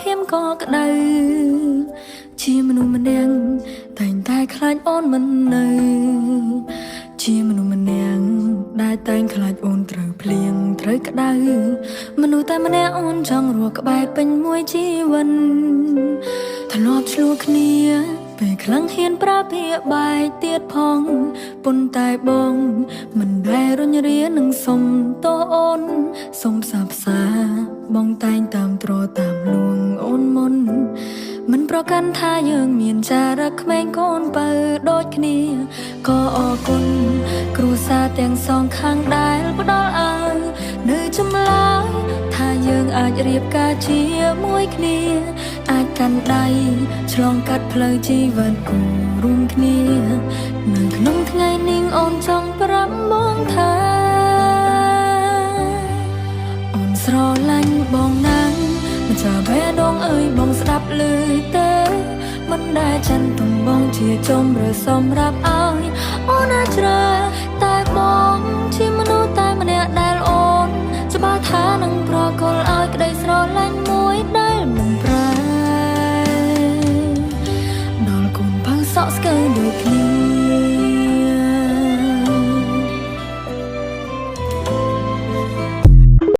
ភៀមក៏ក្តៅជាមនុស្សម្នាក់តែងតែខ្លាចអូនមិននៅជាមនុស្សម្នាក់ដែលតែងខ្លាចអូនត្រូវភ្លៀងត្រូវក្តៅមនុស្សតែម្នាក់អូនចង់រស់ក្បែរពេញមួយជីវិតធ្លាប់ឆ្លោះគ្នាពេលខ្លាំងហ៊ានប្រើពាក្យបែកទៀតផងប៉ុន្តែបងមិនដែលរញរានឹងសុំតោអូនសុំផ្សះផ្សាបងតែងតាមត្រតាមលួងអូនមុនមិនប្រកាន់ថាយើងមានចារឹកក្មេងកូនបើដូចគ្នាក៏អរគុណគ្រួសារទាំងសងខាងដែលផ្ដល់ឲ្យនៅចម្លើយថាយើងអាចរៀបការជាមួយគ្នាអាចកាន់ដៃឆ្លងកាត់ផ្លូវជីវិតគូរួមគ្នានៅក្នុងថ្ងៃនេះអូនចង់ប្រាប់បងថាអូនស្រឡាញ់បងណាស់មិនចាំបេះដូងអើយបងស្ដាប់ឮទេមិនដែលចង់ទំបងជាចំរើសម្រាប់ឲ្យអូនអាចជ្រើតែបងជាមនុស្សតែម្នាក់ដែលអូនច្បាស់ថានឹងប្រកល់ឲ្យ